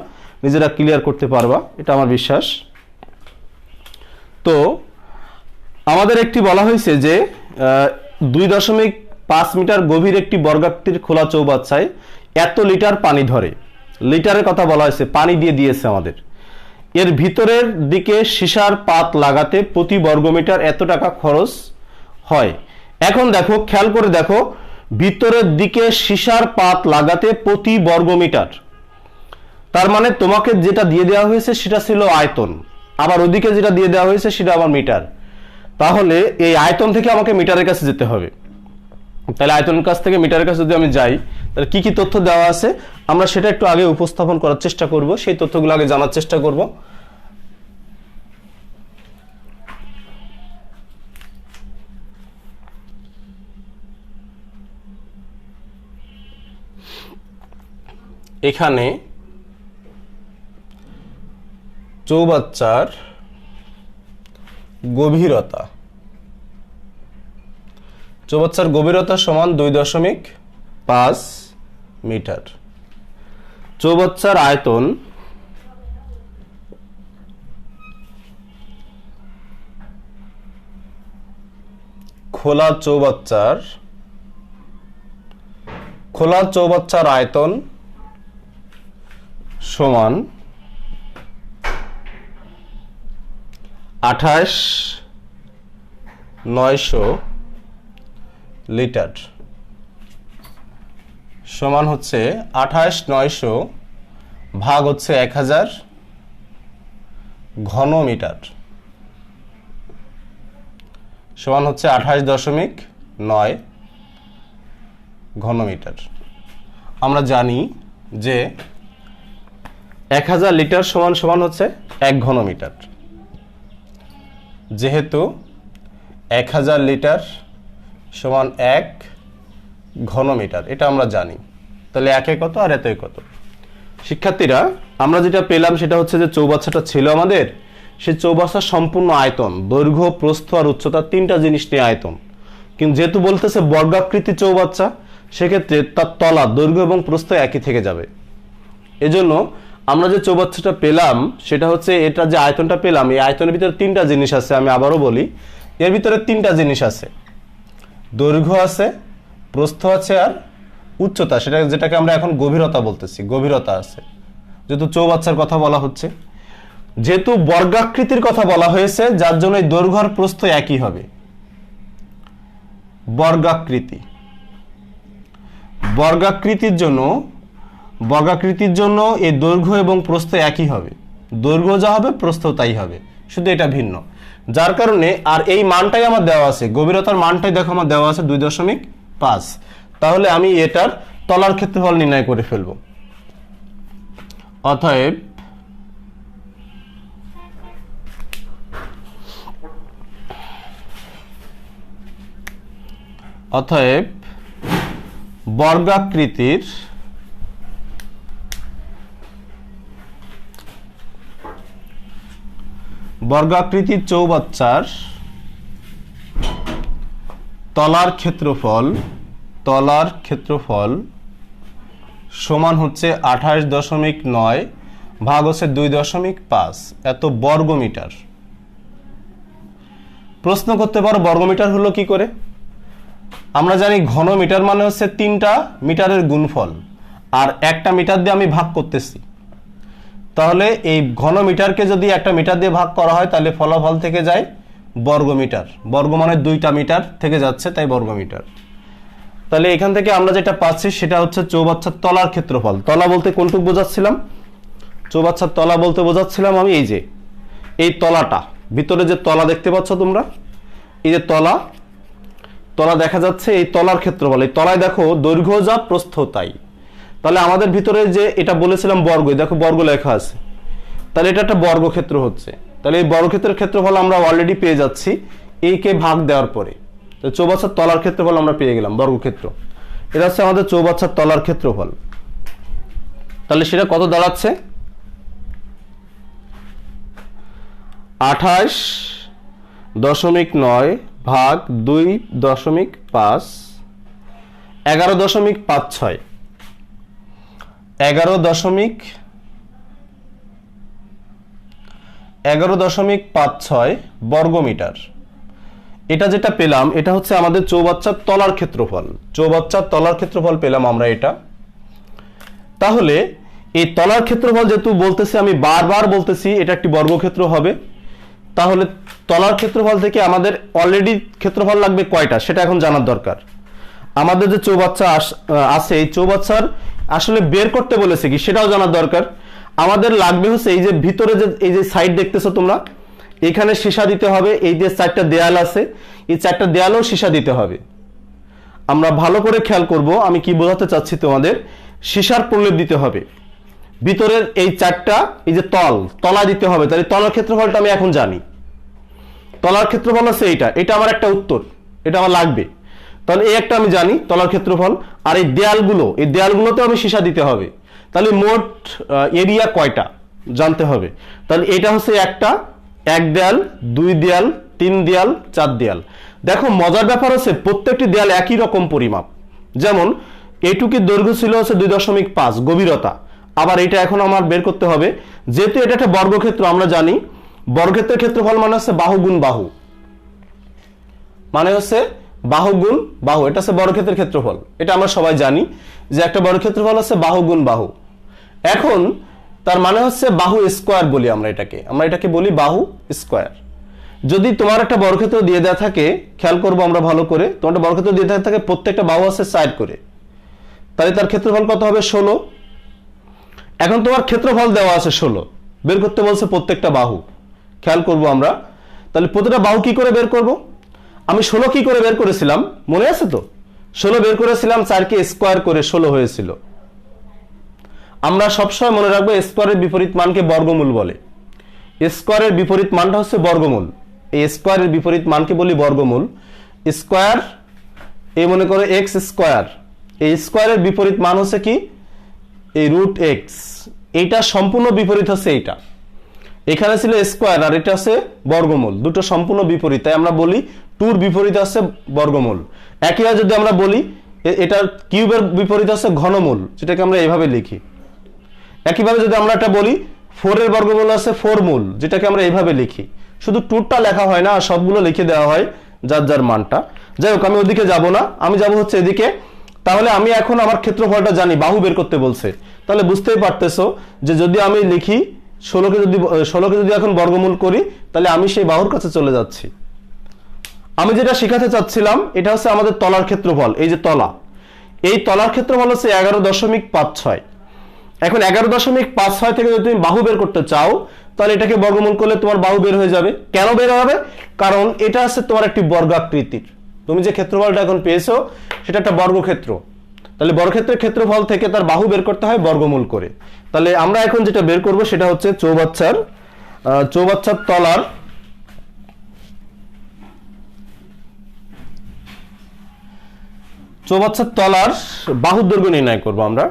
নিজেরা ক্লিয়ার করতে পারবা, এটা আমার বিশ্বাস। তো আমাদের একটি বলা হয়েছে যে 2.5 মিটার গভীর একটি বর্গাকৃতির খোলা চৌবাচ্চায় এত লিটার পানি ধরে। লিটারের কথা বলা হয়েছে, পানি দিয়ে দিয়েছে আমাদের। এর ভিতরের দিকে সীসার পাত লাগাতে প্রতি বর্গমিটার এত টাকা খরচ হয়। এখন দেখো, খেয়াল করে দেখো, ভিতরের দিকে সীসার পাত লাগাতে প্রতি বর্গমিটার, তার মানে তোমাকে যেটা দিয়ে দেওয়া হয়েছে সেটা ছিল আয়তন, আবার ওদিকে যেটা দিয়ে দেওয়া হয়েছে সেটা আবার মিটার। তাহলে এই আয়তন থেকে আমাকে মিটারের কাছে যেতে হবে। তাহলে আয়তনের কাছ থেকে মিটারের কাছে যদি আমি যাই, তাহলে কি কি তথ্য দেওয়া আছে আমরা সেটা একটু আগে উপস্থাপন করার চেষ্টা করব, সেই তথ্যগুলো আগে জানার চেষ্টা করব। এখানে চৌবাচ্চার গভীরতা, চৌবাচ্চার গভীরতা সমান 2.5 মিটার। চৌবাচ্চার আয়তন খোলা চৌবাচ্চার আয়তন সমান 28,900 লিটার, সমান হচ্ছে 28,900 ভাগ হচ্ছে 1000 ঘন মিটার, সমান হচ্ছে 28.9 ঘন মিটার। আমরা জানি যে 1000 লিটার সমান হচ্ছে 1 ঘন মিটার। যেহেতু 1000 লিটার সমান 1 ঘন মিটার, এটা আমরা জানি। তাহলে একে কত আর এতে কত? শিক্ষার্থীরা, আমরা যেটা পেলাম সেটা হচ্ছে যে চৌবাচ্চাটা ছিল আমাদের, সেই চৌবাচ্চার সম্পূর্ণ আয়তন, দৈর্ঘ্য, প্রস্থ আর উচ্চতা, তিনটা জিনিস নিয়ে আয়তন। কিন্তু যেহেতু বলতেছে বর্গাকৃতি চৌবাচ্চা, সেক্ষেত্রে তার তলা, দৈর্ঘ্য এবং প্রস্থ একই থেকে যাবে। এজন্য আমরা যে চৌবাচ্চাটা পেলাম সেটা হচ্ছে, এটা যে আয়তনটা পেলাম, এই আয়তনের ভিতরে তিনটা জিনিস আছে। আমি আবারও বলি, এর ভিতরে তিনটা জিনিস আছে, দৈর্ঘ্য আছে, প্রস্থ আছে আর উচ্চতা, যেটাকে আমরা এখন গভীরতা বলতেছি, গভীরতা আছে। যেহেতু চৌবাচ্চার কথা বলা হচ্ছে, যেহেতু বর্গাকৃতির কথা বলা হয়েছে, যার জন্য এই দৈর্ঘ্য আর প্রস্থ একই হবে। বর্গাকৃতির জন্য এই দৈর্ঘ্য এবং প্রস্থ একই হবে, দৈর্ঘ্য যা হবে প্রস্থ তাই হবে, শুধু এটা ভিন্ন। যার কারণে আর এই মানটাই আমার দেওয়া আছে, গভীরতার মানটাই দেখো আমার দেওয়া আছে 2.5। তাহলে আমি এটার তলার ক্ষেত্রফল নির্ণয় করে ফেলব। অতএব বর্গাকৃতির চৌবাচ্চার তলার ক্ষেত্রফল সমান হচ্ছে 28.9 ভাগ হচ্ছে 2.5 এত বর্গ মিটার। প্রশ্ন করতে পারো বর্গমিটার হলো কি করে। আমরা জানি ঘন মিটার মানে হচ্ছে 3টা মিটারের গুণফল, আর একটা মিটার দিয়ে আমি ভাগ করতেছি। তাহলে এই ঘন মিটারকে যদি একটা মিটার দিয়ে ভাগ করা হয় তাহলে ফলাফল থেকে যায় বর্গমিটার। বর্গ মানে 2টা মিটার থেকে যাচ্ছে, তাই বর্গমিটার। তাহলে এখান থেকে আমরা যেটা পাচ্ছি সেটা হচ্ছে চৌবাচ্চার তলার ক্ষেত্রফল। তলা বলতে কোনটুক বোঝাচ্ছিলাম? চৌবাচ্চার তলা বলতে বোঝাচ্ছিলাম আমি এই যে এই তলাটা, ভিতরে যে তলা দেখতে পাচ্ছ তোমরা, এই যে তলা দেখা যাচ্ছে, এই তলার ক্ষেত্রফল। এই তলায় দেখো দৈর্ঘ্য যা প্রস্থ তাই। তাহলে আমাদের ভিতরে যে এটা বলেছিলাম বর্গ, দেখো বর্গ লেখা আছে, তাহলে এটা একটা বর্গক্ষেত্র হচ্ছে। তাহলে এই বর্গক্ষেত্রের ক্ষেত্রফল আমরা অলরেডি পেয়ে যাচ্ছি এই কে ভাগ দেওয়ার পরে। তো চৌবাচ্চার তলার ক্ষেত্রফল আমরা পেয়ে গেলাম বর্গক্ষেত্র। এটা হচ্ছে আমাদের চৌবাচ্চার তলার ক্ষেত্রফল। তাহলে সেটা কত দাঁড়াচ্ছে? 28.9 ভাগ 2.5 11.56 11.56 বর্গমিটার। এটা যেটা পেলাম এটা হচ্ছে আমাদের চৌবাচ্চার তলার ক্ষেত্রফল। চৌবাচ্চার তলার ক্ষেত্রফল পেলাম আমরা এটা। তাহলে এই তলার ক্ষেত্রফল যেহেতু বলতেছি, আমি বারবার বলতেছি এটা একটি বর্গক্ষেত্র হবে, তাহলে তলার ক্ষেত্রফল থেকে আমাদের অলরেডি ক্ষেত্রফল লাগবে কয়টা সেটা এখন জানার দরকার। আমাদের যে চৌবাচ্চা আছে এই চৌবাচ্চার আসলে বের করতে বলেছে কি সেটাও জানার দরকার। আমাদের লাগবে হচ্ছে এই যে ভিতরে যে এই যে সাইড দেখতেছো তোমরা, এখানে সীসা দিতে হবে। এই যে 4টা দেয়াল আছে, এই 4টা দেয়ালও সীসা দিতে হবে। আমরা ভালো করে খেয়াল করব আমি কি বোঝাতে চাচ্ছি তোমাদের। সীসার প্রলেপ দিতে হবে ভিতরের এই 4টা, এই যে তলা দিতে হবে। তাহলে তলার ক্ষেত্রফলটা আমি এখন জানি, তলার ক্ষেত্রফল আছে এইটা, এটা আমার একটা উত্তর, এটা আমার লাগবে। তাহলে এই একটা আমি জানি তলার ক্ষেত্রফল। আর এই দেয়ালগুলোতে আমি সীসা দিতে হবে। তাহলে মোট এরিয়া কয়টা জানতে হবে। তাহলে এটা হচ্ছে এক দেয়াল, 2 দেয়াল, 3 দেয়াল, 4 দেয়াল। দেখো মজার ব্যাপার হচ্ছে প্রত্যেকটি দেয়াল একই রকম পরিমাপ। যেমন এইটুকুর দৈর্ঘ্য ছিল হচ্ছে 2.5 গভীরতা। আবার এটা এখন আমার বের করতে হবে, যেহেতু এটা একটা বর্গক্ষেত্র, আমরা জানি বর্গক্ষেত্রের ক্ষেত্রফল মানে হচ্ছে বাহু গুণ বাহু, মানে হচ্ছে বাহু গুণ বাহু। এটা হচ্ছে বর্গক্ষেত্রের ক্ষেত্রফল, এটা আমরা সবাই জানি যে একটা বর্গক্ষেত্রফল হচ্ছে বাহু গুণ বাহু। এখন তার মানে হচ্ছে বাহু স্কোয়ার বলি আমরা এটাকে বলি বাহু স্কোয়ার। যদি তোমার একটা বর্গক্ষেত্র দিয়ে দেওয়া থাকে, খেয়াল করবো আমরা ভালো করে, তোমার একটা বর্গক্ষেত্র দিয়ে দেওয়া থাকে প্রত্যেকটা বাহু আছে 4 করে, তাহলে তার ক্ষেত্রফল কত হবে? 16। এখন তোমার ক্ষেত্রফল দেওয়া আছে 16, বের করতে বলছে প্রত্যেকটা বাহু। খেয়াল করবো আমরা, তাহলে প্রতিটা বাহু কি করে বের করব? আমি 16 কি করে বের করেছিলাম মনে আছে তো? 16 বের করেছিলাম 4কে স্কোয়ার করে 16 হয়েছিল। আমরা সবসময় মনে রাখবো স্কোয়ারের বিপরীত মানকে বর্গমূল বলে। স্কোয়ারের বিপরীত মানটা হচ্ছে বর্গমূল। এই স্কোয়ারের বিপরীত মানকে বলি বর্গমূল। স্কোয়ার এই মনে করো এক্স স্কোয়ার, এই স্কোয়ারের বিপরীত মান হচ্ছে কি? এই রুট এক্স। এইটা সম্পূর্ণ বিপরীত হচ্ছে এইটা। এখানে ছিল স্কোয়ার আর এটা আছে বর্গমূল, দুটো সম্পূর্ণ বিপরীত, তাই আমরা বলি টুর বিপরীত আছে বর্গমূল। একইভাবে যদি আমরা বলি এটার কিউবের বিপরীত আছে ঘনমূল, যেটাকে আমরা এইভাবে লিখি। একইভাবে যদি আমরা এটা বলি 4 এর বর্গমূল আছে 4 মূল, যেটাকে আমরা এইভাবে লিখি। শুধু টুরটা লেখা হয় না, আর সবগুলো লিখে দেওয়া হয় যার যার মানটা। যাই হোক, আমি ওদিকে যাব না, আমি যাব হচ্ছে এদিকে। তাহলে আমি এখন আমার ক্ষেত্রফলটা জানি, বাহু বের করতে বলছে। তাহলে বুঝতেই পারতেছো যে যদি আমি লিখি 16কে যদি এখন বর্গমূল করি, তাহলে আমি সেই বাহুর কাছে চলে যাচ্ছি। আমি যেটা শেখাতে চাচ্ছিলাম এটা হচ্ছে আমাদের তলার ক্ষেত্রফল। এই যে তলা, এই তলার ক্ষেত্রফল হচ্ছে 11.56। এখন 11.56 থেকে যদি তুমি বাহু বের করতে চাও, তাহলে এটাকে বর্গমূল করলে তোমার বাহু বের হয়ে যাবে। কেন বের হবে? কারণ এটা হচ্ছে তোমার একটি বর্গাকৃতির। তুমি যে ক্ষেত্রফলটা এখন পেয়েছো সেটা একটা বর্গক্ষেত্র। তাহলে বর্গক্ষেত্রের ক্ষেত্রফল থেকে তার বাহু বের করতে হয় বর্গমূল করে। তাহলে আমরা এখন যেটা বের করব সেটা হচ্ছে চৌবাচ্চার তলার বাহুর দৈর্ঘ্য নির্ণয় করব আমরা।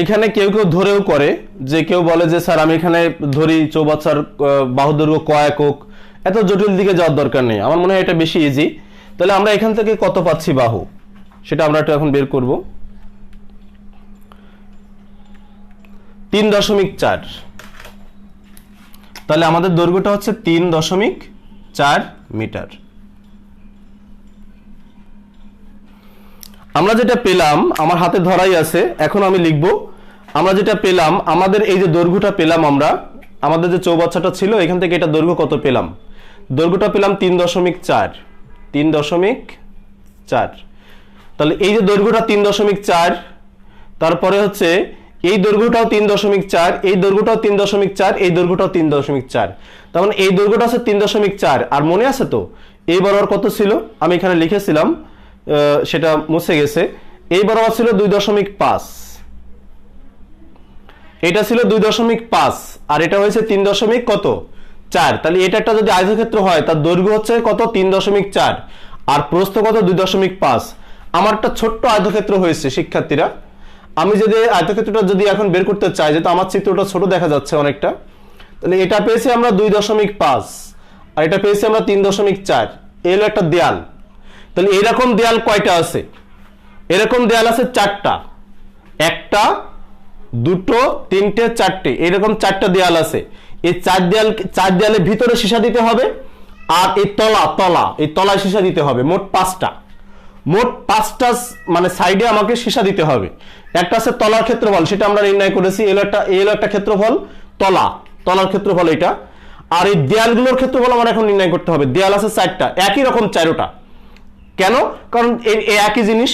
এখানে কেউ কেউ ধরেও করে, যে কেউ বলে যে স্যার আমি এখানে ধরি চৌবাচ্চার বাহু দৈর্ঘ্য ক একক, এত জটিল দিকে যাওয়ার দরকার নেই, আমার মনে হয় এটা বেশি ইজি। তাহলে আমরা এখান থেকে কত পাচ্ছি বাহু, সেটা আমরা একটু এখন বের করব। 3.4, তাহলে আমাদের দৈর্ঘ্যটা হচ্ছে 3.4 মিটার। আমরা যেটা পেলাম, আমার হাতে ধরাই আছে, এখন আমি লিখব আমরা যেটা পেলাম, আমাদের এই যে দৈর্ঘ্যটা পেলাম আমরা, আমাদের যে চৌবাচ্চাটা ছিল এখান থেকে এটা দৈর্ঘ্য কত পেলাম, দৈর্ঘ্যটা পেলাম 3.4, 3.4। তাহলে এই যে দৈর্ঘ্যটা 3.4, তারপরে হচ্ছে এই দৈর্ঘ্যটাও 3.4, এই দৈর্ঘ্যটাও 3.4, এই দৈর্ঘ্যটাও 3.4, তার মানে এই দৈর্ঘ্যটা আছে 3.4। আর মনে আছে তো এই বরাবর কত ছিল, আমি এখানে লিখেছিলাম, সেটা মুছে গেছে। এই বরাবর ছিল 2.5, এটা ছিল 2.5, আর এটা হয়েছে 3.4। তাহলে এটা একটা যদি আয়তক্ষেত্র হয় তার দৈর্ঘ্য হচ্ছে কত, 3.4, আর প্রস্থ কত, 2.5। আমার একটা ছোট্ট আয়তক্ষেত্র হয়েছে শিক্ষার্থীরা, আমি যদি আয়তক্ষেত্রটা যদি এখন বের করতে চাই, যেহেতু আমার চিত্রটা ছোট দেখা যাচ্ছে অনেকটা, তাহলে এটা পেয়েছি আমরা 2.5, আর এটা পেয়েছি আমরা 3.4। এলো একটা দেয়াল। তাহলে এরকম দেয়াল কয়টা আছে, এরকম দেয়াল আছে 4টা, 1টা 2টো 3টে 4টে, এরকম 4টা দেয়াল আছে। এই 4 দেয়ালের ভিতরে সীসা দিতে হবে, আর এই এই তলায় সীসা দিতে হবে। মোট 5টা, মানে সাইডে আমাকে সীসা দিতে হবে। একটা আছে তলার ক্ষেত্রফল, সেটা আমরা নির্ণয় করেছি, এলো একটা ক্ষেত্রফল, তলার ক্ষেত্রফল এটা। আর এই দেয়ালগুলোর ক্ষেত্রফল আমার এখন নির্ণয় করতে হবে। দেয়াল আছে 4টা, একই রকম 4টা। কেন? কারণ এই একই জিনিস,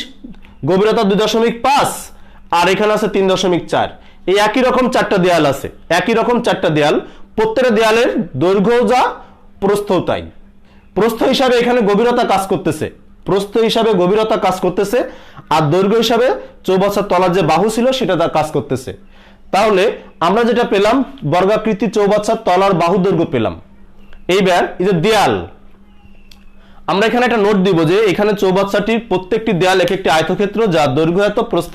গভীরতা 2.5, আর এখানে আছে 3.4। এই একই রকম 4টা দেয়াল আছে, একই রকম 4টা দেয়াল, প্রত্যেকটা দেয়ালের দৈর্ঘ্য যা প্রস্থও তাই। প্রস্থ হিসাবে এখানে গভীরতা কাজ করতেছে, আর দৈর্ঘ্য হিসাবে চৌবাচ্চার তলার যে বাহু ছিল সেটা কাজ করতেছে। তাহলে আমরা যেটা পেলাম, বর্গাকৃতি চৌবাচ্চার তলার বাহু দৈর্ঘ্য পেলাম। এইবার এই যে দেয়াল, আমরা এখানে একটা নোট দিব যে এখানে চৌবাচ্চাটির প্রত্যেকটি দেয়াল এক একটি আয়তক্ষেত্র, যার দৈর্ঘ্য এত, প্রস্থ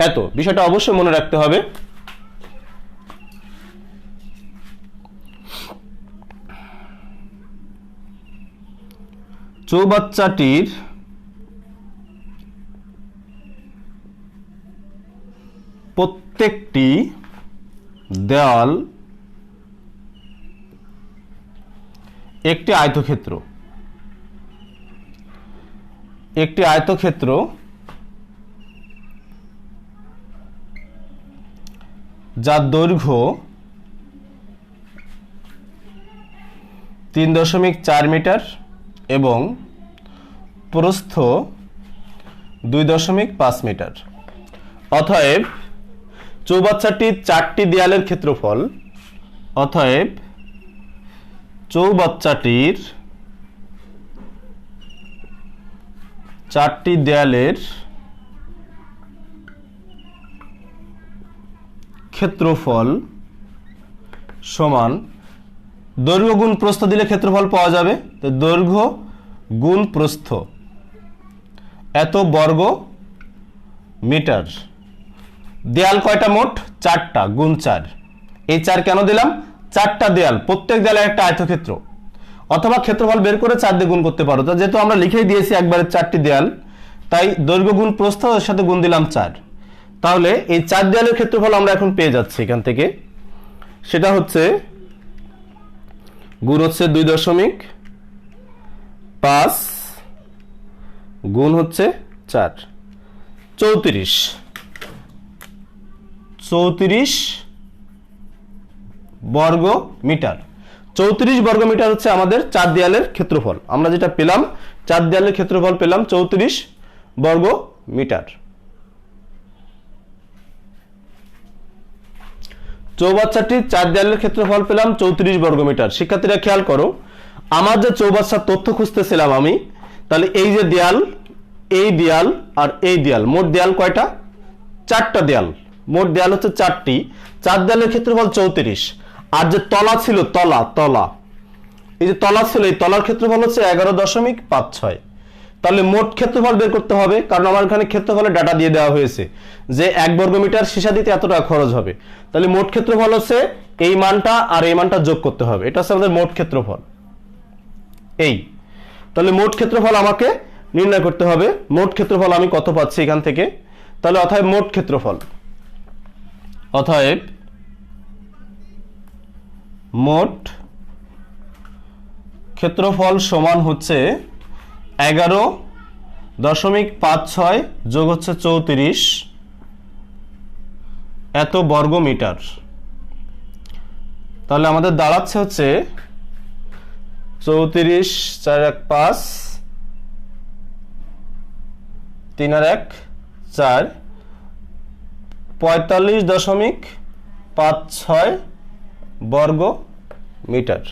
এত। বিষয়টা অবশ্যই মনে রাখতে হবে। চৌবাচ্চাটির প্রত্যেকটি দেয়াল একটি আয়তক্ষেত্র, যার দৈর্ঘ্য 3.4 মিটার এবং প্রস্থ 2.5 মিটার। অতএব চৌবাচ্চাটির 4টি দেয়ালের ক্ষেত্রফল, অতএব চৌবাচ্চাটির 4টি দেয়ালের ক্ষেত্রফল সমান দৈর্ঘ্য গুণ প্রস্থ দিলে ক্ষেত্রফল পাওয়া যাবে। তো দৈর্ঘ্য গুণ প্রস্থ এত বর্গ মিটার। দেয়াল কয়টা মোট? 4টা, গুণ 4। এই 4 কেন দিলাম? 4টা দেয়াল, প্রত্যেক দেয়ালে একটা আয়তক্ষেত্র, অথবা ক্ষেত্রফল বের করে 4 দিয়ে গুণ করতে পারো। তো যেহেতু আমরা লিখেই দিয়েছি একবারে 4টি দেয়াল, তাই দৈর্ঘ্য গুণ প্রস্থ এর সাথে গুণ দিলাম 4। তাহলে এই 4 দেয়ালের ক্ষেত্রফল আমরা এখন পেয়ে যাচ্ছি এখান থেকে। সেটা হচ্ছে গুণ হচ্ছে 2.5 গুণ হচ্ছে 4, 34 বর্গ মিটার। 34 বর্গ মিটার হচ্ছে আমাদের 4 দেয়ালের ক্ষেত্রফল। আমরা যেটা পেলাম, 4 দেয়ালের ক্ষেত্রফল পেলাম 34 বর্গ মিটার। চৌবাচ্চাটির 4 দেয়ালের ক্ষেত্রফল পেলাম 34 বর্গ মিটার। শিক্ষার্থীরা খেয়াল করো, আমার যে চৌবাচ্চার তথ্য খুঁজতেছিলাম আমি, তাহলে এই যে দেয়াল, এই দেয়াল আর এই দেয়াল, মোট দেয়াল কয়টা? 4টা দেয়াল, মোট দেয়াল হচ্ছে 4টি। 4 দেয়ালের ক্ষেত্রফল 34, আর যে তলা ছিল, তলা এই যে তলা ছিল, এই তলার ক্ষেত্রফল হচ্ছে 11.56। তাহলে মোট ক্ষেত্রফল বের করতে হবে, কারণ আমার এখানে ক্ষেত্রফলের ডাটা দিয়ে দেওয়া হয়েছে যে 1 বর্গমিটার সীসা দিতে এত টাকা খরচ হবে। তাহলে মোট ক্ষেত্রফল হচ্ছে এই মানটা আর এই মানটা যোগ করতে হবে, এটা হচ্ছে আমাদের মোট ক্ষেত্রফল। এই তাহলে মোট ক্ষেত্রফল আমাকে নির্ণয় করতে হবে। মোট ক্ষেত্রফল আমি কত পাচ্ছি এখান থেকে, তাহলে অতএব মোট ক্ষেত্রফল, অতএব মোট ক্ষেত্রফল সমান হচ্ছে 11.56 যোগ হচ্ছে 34 এত বর্গ মিটার। তাহলে আমাদের দাঁড়াচ্ছে হচ্ছে 34 4 1 5 3 আর 1 4 45.56 বর্গ মিটার।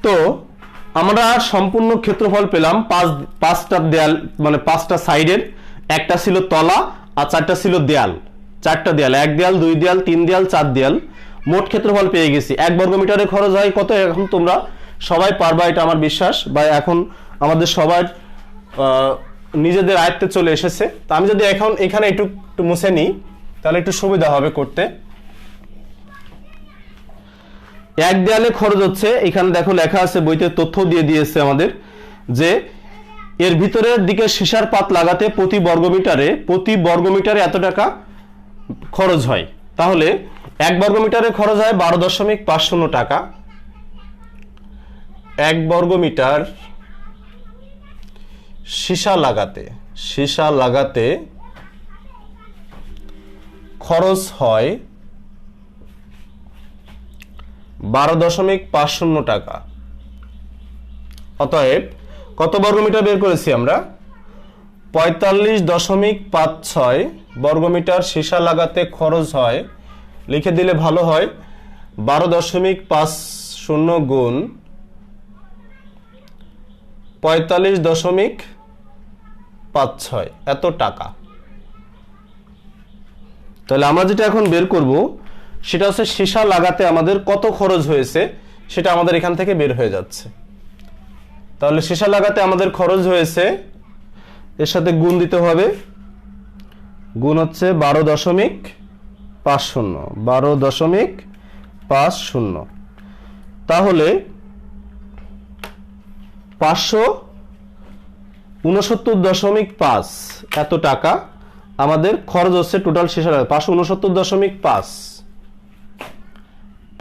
তো আমরা সম্পূর্ণ ক্ষেত্রফল পেলাম, পাঁচটা দেয়াল মানে 5টা সাইডের, একটা ছিল তলা আর 4টা ছিল দেয়াল, 4টা দেয়াল, 1 দেয়াল 2 দেয়াল 3 দেয়াল 4 দেয়াল, মোট ক্ষেত্রফল পেয়ে গেছি। 1 বর্গ মিটারে খরচ হয় কত, এখন তোমরা সবাই পারবা, এটা আমার বিশ্বাস, বা এখন আমাদের সবার নিজেদের আয়ত্তে চলে এসেছে। তা আমি যদি এখন এখানে একটু মুছে নিই তাহলে একটু সুবিধা হবে করতে। 1 দেয়ালে খরচ হচ্ছে, এখানে দেখো লেখা আছে, বইতে তথ্য দিয়ে দিয়েছে আমাদের, যে এর ভিতরের দিকে সীসার পাত লাগাতে প্রতি বর্গমিটারে এত টাকা খরচ হয়। তাহলে 1 বর্গমিটারে খরচ হয় 12.50 টাকা। 1 বর্গমিটার সীসা লাগাতে খরচ হয় 12.50 টাকা। অতএব কত বর্গমিটার বের করেছি আমরা, 45.56 বর্গমিটার সীসা লাগাতে খরচ হয়, লিখে দিলে ভালো হয়, 12.50 গুণ 45.56 এত টাকা। তাহলে আমরা যেটা এখন বের করব সেটা হচ্ছে সীসা লাগাতে আমাদের কত খরচ হয়েছে, সেটা আমাদের এখান থেকে বের হয়ে যাচ্ছে। তাহলে সীসা লাগাতে আমাদের খরচ হয়েছে, এর সাথে গুণ দিতে হবে, গুণ হচ্ছে 12.50, তাহলে 569.5 এত টাকা আমাদের খরচ হচ্ছে টোটাল সীসা লাগাতে। 569.5,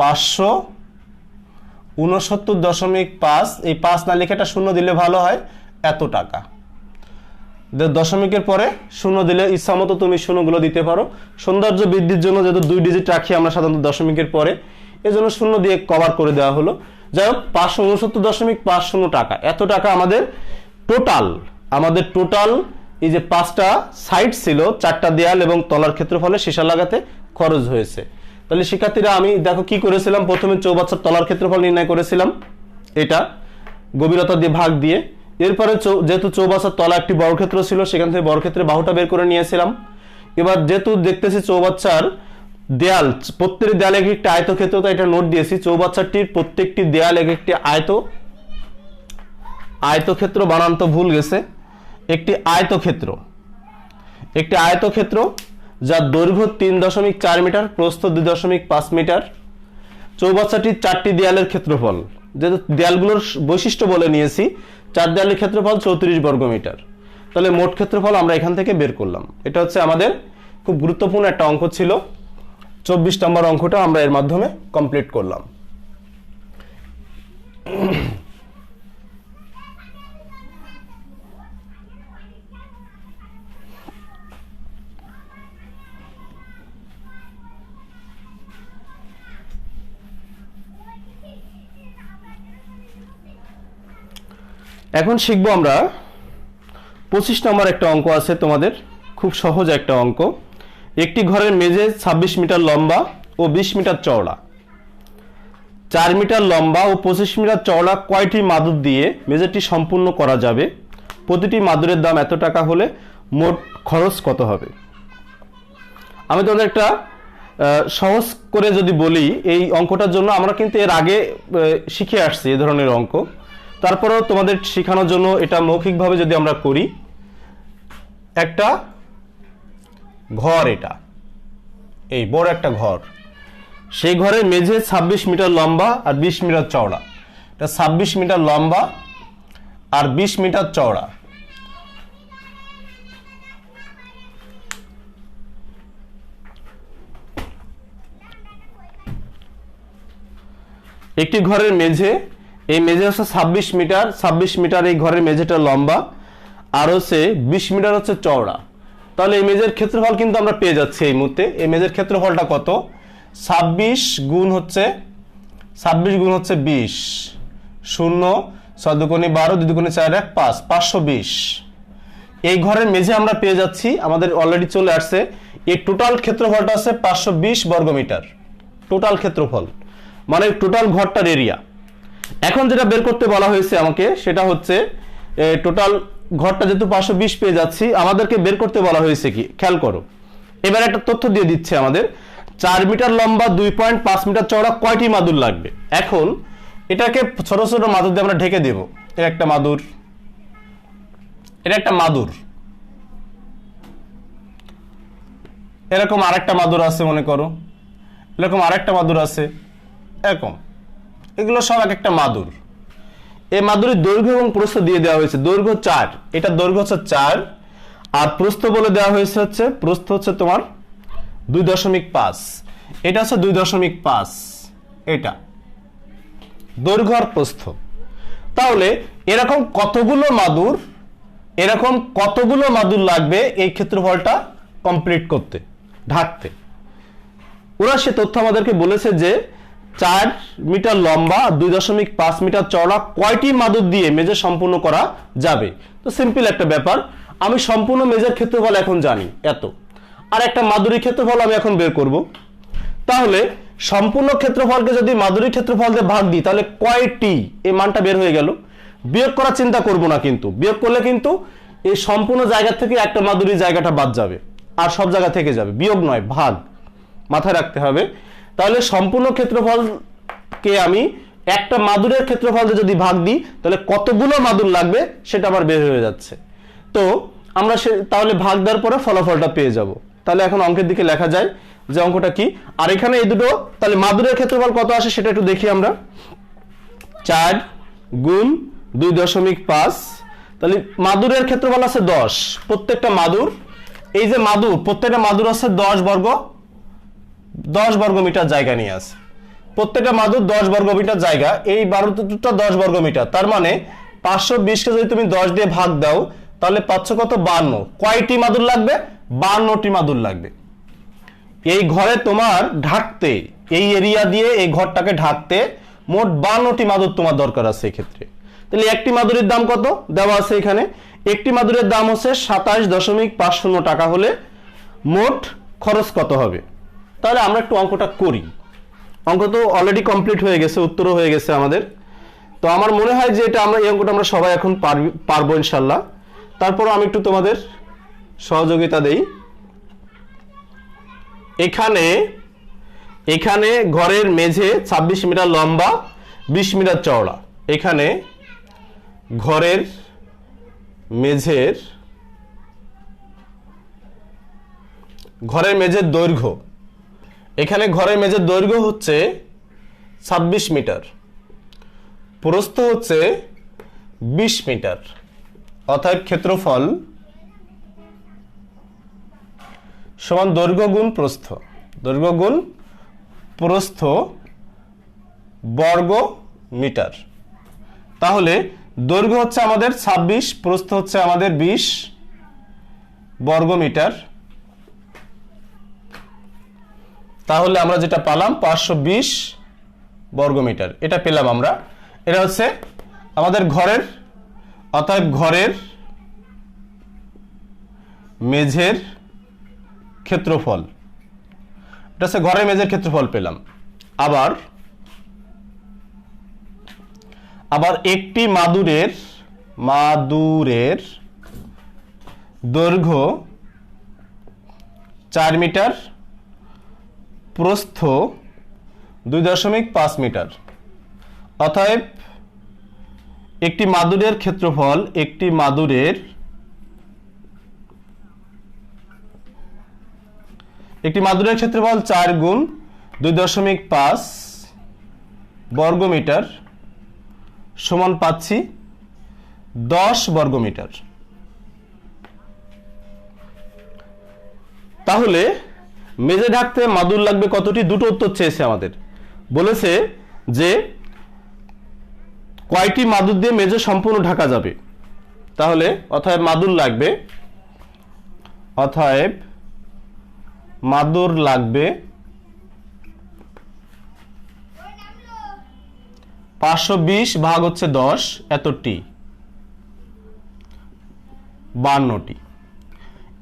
569.5, এই 5 না লিখে একটা শূন্য দিলে ভালো হয়, এত টাকা। দশমিকের পরে শূন্য দিলে ইচ্ছা মতো তুমি শূন্যগুলো দিতে পারো, সৌন্দর্য বৃদ্ধির জন্য যেহেতু 2 ডিজিট রাখি আমরা সাধারণত দশমিকের পরে, এজন্য শূন্য দিয়ে কভার করে দেওয়া হলো। যাই হোক, 569.50 টাকা, এত টাকা আমাদের টোটাল এই যে 5টা সাইড ছিল, 4টা দেয়াল এবং তলার ক্ষেত্রফলে সীসা লাগাতে খরচ হয়েছে। তাহলে শিক্ষার্থীরা আমি দেখো কি করেছিলাম, প্রথমে চৌবাচ্চার তলার ক্ষেত্রফল নির্ণয় করেছিলাম, এটা গভীরতা দিয়ে ভাগ দিয়ে। এরপরে যেহেতু চৌবাচ্চার তলা একটি বর্গক্ষেত্র ছিল, সেখান থেকে বর্গক্ষেত্রে বাহুটা বের করে নিয়েছিলাম। এবার যেহেতু দেখতেছি চৌবাচ্চার দেয়াল, প্রত্যেকটি দেয়ালে একটি আয়তক্ষেত্র, তো এটা নোট দিয়েছি, চৌবাচ্চাটির প্রত্যেকটি দেয়াল একটি আয়তক্ষেত্র, বানান তো ভুল গেছে, একটি আয়তক্ষেত্র যার দৈর্ঘ্য 3.4 মিটার, প্রস্থ 2.5 মিটার। চৌবাচ্চাটির 4টি দেয়ালের ক্ষেত্রফল, যেহেতু দেয়ালগুলোর বৈশিষ্ট্য বলে নিয়েছি, 4 দেয়ালের ক্ষেত্রফল 34 বর্গ মিটার। তাহলে মোট ক্ষেত্রফল আমরা এখান থেকে বের করলাম। এটা হচ্ছে আমাদের খুব গুরুত্বপূর্ণ একটা অঙ্ক ছিল, 24 নম্বর অঙ্কটা আমরা এর মাধ্যমে কমপ্লিট করলাম। এখন শিখবো আমরা 25 নম্বর একটা অঙ্ক আছে তোমাদের, খুব সহজ একটা অঙ্ক। একটি ঘরের মেঝে 26 মিটার লম্বা ও 20 মিটার চওড়া, 4 মিটার লম্বা ও 25 মিটার চওড়া কয়টি মাদুর দিয়ে মেঝেটি সম্পূর্ণ করা যাবে? প্রতিটি মাদুরের দাম এত টাকা হলে মোট খরচ কত হবে? আমি তোমাদের একটা সহজ করে যদি বলি, এই অঙ্কটার জন্য আমরা কিন্তু এর আগে শিখে আসছি এই ধরনের অঙ্ক, তারপরেও তোমাদের শেখানোর জন্য এটা মৌখিকভাবে যদি আমরা করি, একটা ঘর, এটা এই বড় একটা ঘর, সেই ঘরের মেঝে 26 মিটার লম্বা আর 20 মিটার চওড়া। এটা 26 মিটার লম্বা আর 20 মিটার চওড়া। একটি ঘরের মেঝে, এই মেঝে হচ্ছে 26 মিটার, 26 মিটার এই ঘরের মেঝেটা লম্বা, আর হচ্ছে 20 মিটার হচ্ছে চওড়া। তাহলে এই মেঝের ক্ষেত্রফল কিন্তু আমরা পেয়ে যাচ্ছি এই মুহূর্তে। এই মেঝের ক্ষেত্রফলটা কত? 26 গুণ হচ্ছে 20, 0 6 দুগুণে 12, 2 দুগুণে 4 1 5, 520। এই ঘরের মেঝে আমরা পেয়ে যাচ্ছি, আমাদের অলরেডি চলে আসছে। এই টোটাল ক্ষেত্রফলটা আছে 520 বর্গমিটার, টোটাল ক্ষেত্রফল মানে টোটাল ঘরটার এরিয়া। এখন যেটা বের করতে বলা হয়েছে আমাকে, সেটা হচ্ছে টোটাল ঘরটা যেহেতু 520 পেয়ে যাচ্ছি, আমাদেরকে বের করতে বলা হয়েছে কি, খেয়াল করো। এবার একটা তথ্য দিয়ে দিচ্ছে আমাদের, 4 মিটার লম্বা 2.5 মিটার চওড়া কয়টি মাদুর লাগবে। এখন এটাকে ছোট ছোট মাদুর দিয়ে আমরা ঢেকে দেব। এর একটা মাদুর, এটা একটা মাদুর, এরকম আরেকটা মাদুর আছে মনে করো, এরকম আরেকটা মাদুর আছে, এরকম, এগুলো সব এক একটা মাদুর। এই মাদুরের দৈর্ঘ্য এবং প্রস্থ দিয়ে দেওয়া হয়েছে। দৈর্ঘ্য 4, এটা দৈর্ঘ্য হচ্ছে 4, আর প্রস্থ বলে দেওয়া হয়েছে হচ্ছে, প্রস্থ হচ্ছে তোমার 2.5, এটা হচ্ছে 2.5, এটা দৈর্ঘ্য আর প্রস্থ। তাহলে এরকম কতগুলো মাদুর লাগবে এই ক্ষেত্রফলটা কমপ্লিট করতে, ঢাকতে। ওরা সে তথ্য আমাদেরকে বলেছে যে 4 মিটার লম্বা 2.5 মিটার চওড়া কয়টি মাদুর দিয়ে মেঝে সম্পূর্ণ করা যাবে। তো সিম্পল একটা ব্যাপার, আমি সম্পূর্ণ মেঝের ক্ষেত্রফল এখন জানি এত, আর একটা মাদুরির ক্ষেত্রফল আমি এখন বের করব। তাহলে সম্পূর্ণ ক্ষেত্রফলকে যদি মাদুরির ক্ষেত্রফল দিয়ে ভাগ দিই, তাহলে কয়টি, এই মানটা বের হয়ে গেল। বিয়োগ করার চিন্তা করব না, কিন্তু বিয়োগ করলে কিন্তু এই সম্পূর্ণ জায়গা থেকে একটা মাদুরির জায়গাটা বাদ যাবে, আর সব জায়গা থেকে যাবে। বিয়োগ নয়, ভাগ, মাথায় রাখতে হবে। তাহলে সম্পূর্ণ ক্ষেত্রফলকে আমি একটা মাদুরের ক্ষেত্রফল দিয়ে যদি ভাগ দিই, তাহলে কতগুলো মাদুর লাগবে সেটা আবার বের হয়ে যাচ্ছে। তো আমরা তাহলে ভাগ দেওয়ার পরে ফলাফলটা পেয়ে যাব। তাহলে এখন অঙ্কের দিকে লেখা যায় যে অঙ্কটা কি। আর এখানে এই দুটো, তাহলে মাদুরের ক্ষেত্রফল কত আসে সেটা একটু দেখি আমরা। 4 গুণ 2.5, তাহলে মাদুরের ক্ষেত্রফল আছে 10। প্রত্যেকটা মাদুর, এই যে মাদুর, প্রত্যেকটা মাদুর আছে 10 বর্গ মিটার জায়গা নিয়ে আছে। প্রত্যেকটা মাদুর 10 বর্গ মিটার জায়গা, এই 12টা 10 বর্গ মিটার। তার মানে 520কে যদি তুমি 10 দিয়ে ভাগ দাও, তাহলে পাচ্ছ কত? 52। কয়টি মাদুর লাগবে? 52টি মাদুর লাগবে। এই ঘরে তোমার ঢাকতে, এই এরিয়া দিয়ে এই ঘরটাকে ঢাকতে মোট 52টি মাদুর তোমার দরকার আছে এক্ষেত্রে। তাহলে একটি মাদুরের দাম কত দেওয়া আছে এখানে? একটি মাদুরের দাম হচ্ছে 27.50 টাকা হলে মোট খরচ কত হবে? তাহলে আমরা একটু অঙ্কটা করি। অঙ্ক তো অলরেডি কমপ্লিট হয়ে গেছে, উত্তরও হয়ে গেছে আমাদের। তো আমার মনে হয় যে এই অঙ্কটা আমরা সবাই এখন পারবো ইনশাল্লাহ। তারপরও আমি একটু তোমাদের সহযোগিতা দেই। এখানে ঘরের মেঝে 26 মিটার লম্বা, 20 মিটার চওড়া। এখানে ঘরের মেঝের দৈর্ঘ্য, এখানে ঘরের মেঝের দৈর্ঘ্য হচ্ছে 26 মিটার, প্রস্থ হচ্ছে 20 মিটার। অর্থাৎ ক্ষেত্রফল সমান দৈর্ঘ্য গুণ প্রস্থ, দৈর্ঘ্য গুণ প্রস্থ বর্গ মিটার। তাহলে দৈর্ঘ্য হচ্ছে আমাদের 26, প্রস্থ হচ্ছে আমাদের 20 বর্গ মিটার। তাহলে আমরা যেটা পেলাম 520 বর্গ মিটার, এটা পেলাম আমরা। এটা হচ্ছে আমাদের ঘরের, অর্থাৎ ঘরের মেঝের ক্ষেত্রফল। এটা হচ্ছে ঘরের মেঝের ক্ষেত্রফল পেলাম। আবার একটি মাদুরের দৈর্ঘ্য 4 মিটার, প্রস্থ 2.5 মিটার। অতএব একটি মাদুরের ক্ষেত্রফল একটি মাদুরের ক্ষেত্রফল 4 গুণ 2.5 বর্গমিটার সমান পাচ্ছি 10 বর্গমিটার। তাহলে মেঝে ঢাকতে মাদুর লাগবে কতটি? দুটো উত্তর চেয়েছে আমাদের। বলেছে যে কয়টি মাদুর দিয়ে মেঝে সম্পূর্ণ ঢাকা যাবে। তাহলে অতএব মাদুর লাগবে 520 ভাগ হচ্ছে 10 এতটি 52টি।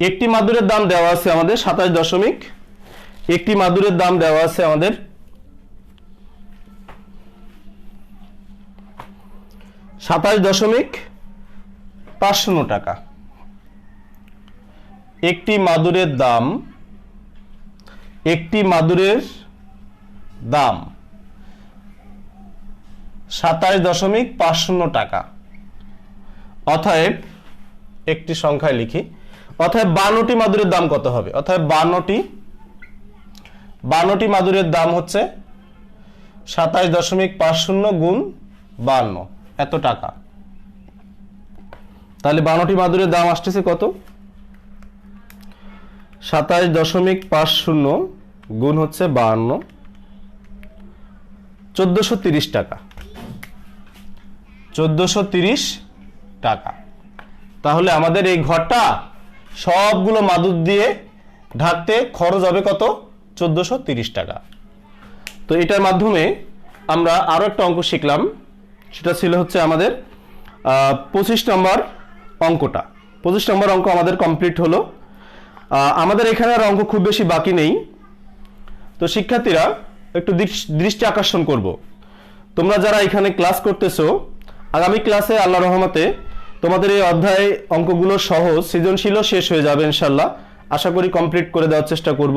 একটি মাদুরের দাম দেওয়া আছে আমাদের 27.5 টাকা। একটি মাদুরের দাম 27.5 টাকা। অতএব একটি সংখ্যায় লিখি, অতএব 52টি মাদুরের দাম কত হবে? অতএব 52টি মাদুরের দাম হচ্ছে 27.50 গুণ 52 এত টাকা। তাহলে 52টি মাদুরের দাম আসতেছে কত? 27.50 গুণ হচ্ছে 52, 1430 টাকা। 1430 টাকা। তাহলে আমাদের এই ঘরটা সবগুলো মাদুর দিয়ে ঢাকতে খরচ হবে কত? 1430 টাকা। তো এটার মাধ্যমে আমরা আরো একটা অঙ্ক শিখলাম, সেটা ছিল হচ্ছে আমাদের 25 নম্বর অঙ্কটা। 25 নম্বর অঙ্ক আমাদের কমপ্লিট হলো। আমাদের এখানে আর অঙ্ক খুব বেশি বাকি নেই। তো শিক্ষার্থীরা একটু দৃষ্টি আকর্ষণ করব, তোমরা যারা এখানে ক্লাস করতেছো, আগামী ক্লাসে আল্লাহর রহমতে তোমাদের এই অধ্যায় অঙ্কগুলো সহ সৃজনশীলও শেষ হয়ে যাবে ইনশাল্লাহ। আশা করি কমপ্লিট করে দেওয়ার চেষ্টা করব।